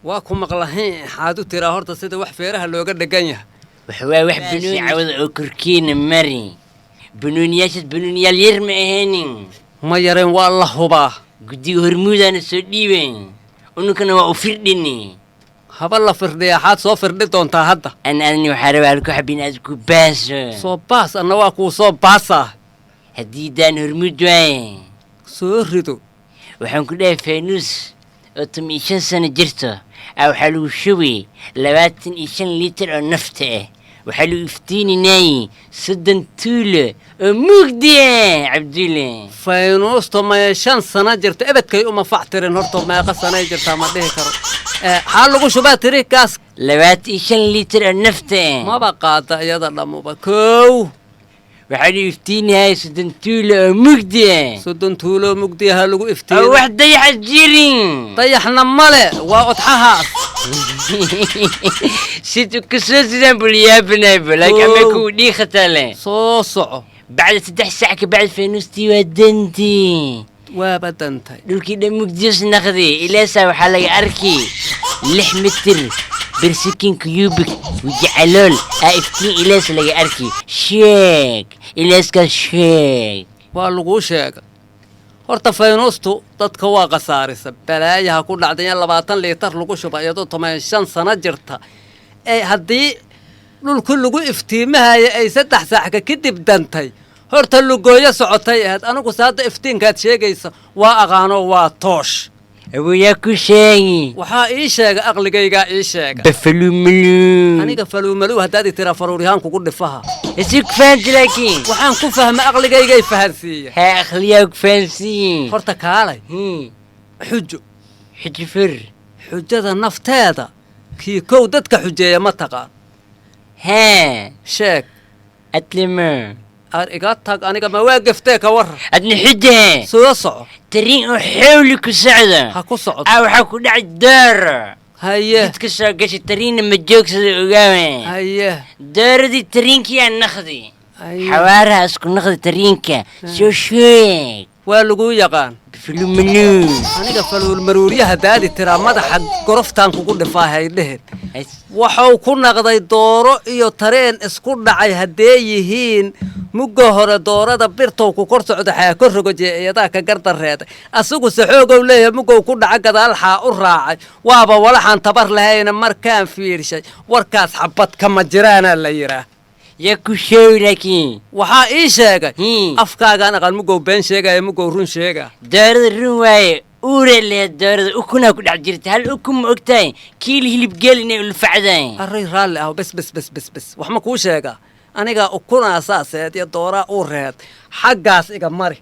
واكو مقلهين حادو ترى هورتا سيدا wax feeraha looga dhagan yahay waxaa wax banooni cawada oo korkiina mari banooniyaashaas banooniyaal yar ma ahaynin ma yareen waa la hubaa guddiga hormuudana soo dhiibeen ununkana waa u firdhini haba la firdhiyaa xaad soo firdhi doontaa hadda ani waxaa rabaa halku xabin aad ku baaso soo baas anna waa kuu soo baasaa haddii daan hormuud waaye soo rido waxaan ku dhahay faynuus oo 15 sano jirto waxaa lagu shubay 25 litir oo nafta ah waxaa lagu iftiininayay 30 tuulo oo mugdi ah cabdulle faynuus 15 sano jirta ebadkay uma factirin horta meeqa sano jirta ma dhihi karo xal lagu shubaa tiri kaas 25 litir oo nafta ah ma ba qaada iyada dhamuba kow waxaa lagu iftiinayay 30 tuulo oo mugdi ah 30 tuulo mugdi ah lagu iftiin wax dayax jirin dayaxna male waa odxahaas situ kasoo sidaan bulyaabnay laakiin ama ku dhiiqatale soo soco بعد 6 ساعة بعد فانوستي ودنتي وابدنتي دولكي دمك جوس نخذي إلا ساو حالي أركي 6 متر برسكين كيوبك وجعلول افتين إلا سلاقي أركي شيك إلا سكا شيك والغو شيك horta faynuustu dadka waa qasaarisa balaayaha ku dhacday 20 litir lagu shubay iyadoo 15 sano jirta haddii dhulku lagu iftiimahay ay 3 saac ka dib dantay horta lugooyo socotay anigu saada iftiinkaad sheegaysa waa aqaano waa toosh abuya ku sheegi waxa ii sheega aqligayga ii sheega bafalumulu aniga falumulu hadaad tira faruurihan kugu dhifaha isig fahanti laakiin waxaan ku fahma aqligayga fahansiya ha aqliyaag fahansiin horta kaalay xujo xijfir xujada nafteeda kii kow dadka xujeeya ma taqaan ها شيك أتلمه أرجعتك أنا كم واقفتك ورا أدنى حجة سوصع ترين أحاولك سعدة حكو صعد أو حكو الدار هيه تتكسر قش الترين مجوكس الأجامي هيه دار دي ترين كي النخدي حوارها أسكن نخدي ترين كا شو شيك واللجو يقان فلو منو أنا قفلوا المرورية هدادي ترى ماذا حق قرفتان كقول فاها يدهن waxau ku naqday dooro iyo tareen isku dhacay hadeeyihiin mugo hore doorada birtow ku kor socdo xaa kor rogojeeyada ka gardareed asagu saxoogow leeyahay mugo ku dhaca gadaal xaa u raacay waaba walaxan tabar lahayn markaan fiirshay warkaas xabad kama jiraana la yiraa yaku sheey laakiin waxa ii sheegay afkaaga aqal mugo been sheegay mugo run sheega daarada run waaye ورا الدار وكنا كنا عجرت هل أكم أكتاي كيل هلب قالني الفعدين الري رالي أهو بس وحما كوشيغا أنا جا أكون أساسا يا دورا أوريت حقاس إيجا ماري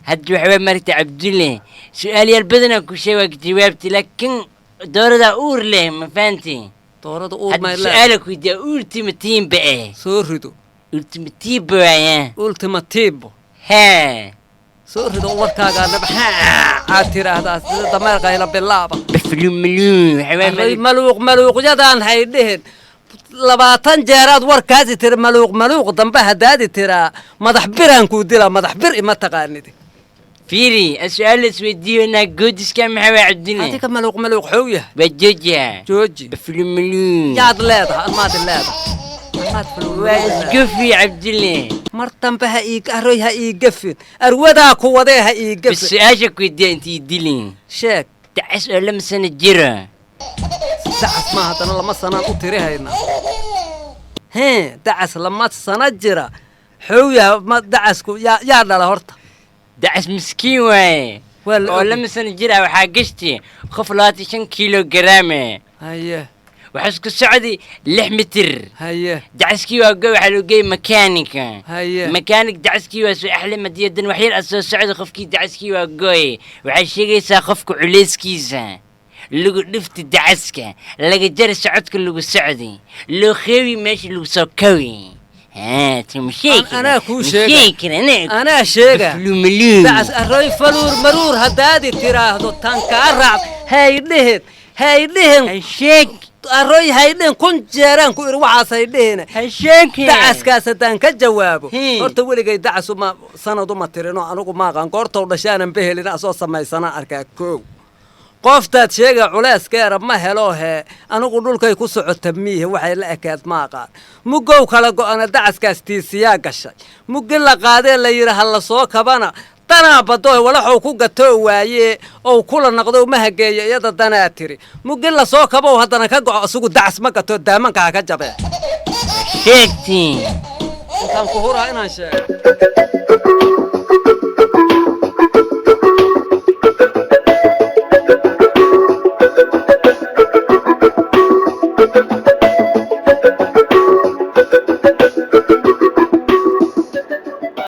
هدو حباب مرت عبد الله سؤالي البدن كوشي وقت جوابتي لكن دورا دا أور له ما فهمتي دورا دا أور ما سؤالك ودي أولتيمتيم بقى سوريدو أولتيمتيب بقى أولتيمتيب ها سوريدو وركاغا نبحا عاتيرا هذا دمار قايلة باللعبة بفلوم مليون حباب ملوق جدان هيدهن 20 jeeraad warkaasi tir maluuq dambe hadaadi tira madax biraan ku dila madax bir ima taqaanid فيري السؤال اسودي انا جودس كم حوا عبدنا هذيك ملوق حويه بجوجها جوجي بفلوم مليون ياد ليدها الماد الليدها الماد واسقفي عبد الله مرتم بها ايق ارويها ايقفين ارودا كوديها ايقفين بس اجاك ودي انت ديلين شيك تعس لما سنه جرا دعس ما هذا لما سنه قطريها هنا هي دعس لما سنه جرا حويه ما دعسكو يا دلا هورتا دعس مسكين واي ولا سنه جرا وحاجشتي خفلاتي 5 كيلو جرام ايه وحسك السعودي 6 متر هيه دعسكي وقوي على جاي ميكانيكا هيه ميكانيك دعسكي واسو احلى مديدن وحيل اسو سعودي خفكي دعسكي وقوي وعشيقيسا خفكو عليسكيسا لو لفت دعسكا لقى جري سعودك لو السعودي لو خيوي ماشي لو سوكوي ها تمشيك أنا كو شيغا. مشيك أنا شيغا فلو مليون دعس الروي فلور مرور هدادي تراهدو تانكا الرعب هاي لهن هشيك الروي هاي لهن كنت جيران كو إروعاس هاي لهن هشيك دعس كاستان كجوابه هي. horta weligay dacasu ma sanadu ma tirino anigu ma aqaan goorta dhashaanan behelina soo samaysana arkaa koow qoftaad sheega culeyskeera ma helo he anigu dhulkay ku socota miihe waxay la ekeed ma aqaan mugow kala go'ana dacaskaas tiisiyaa gashay muggi la qaadee la yidhi ha la soo kabana danaa badoo walaxuu ku gatoo waaye ou kula noqdo ma hageeyo iyada danaa tiri muggi la soo kabow haddana ka go'o isugu dacas ma gato daamanka ha ka jabee شيكتي intaan ku huraa inaan sheego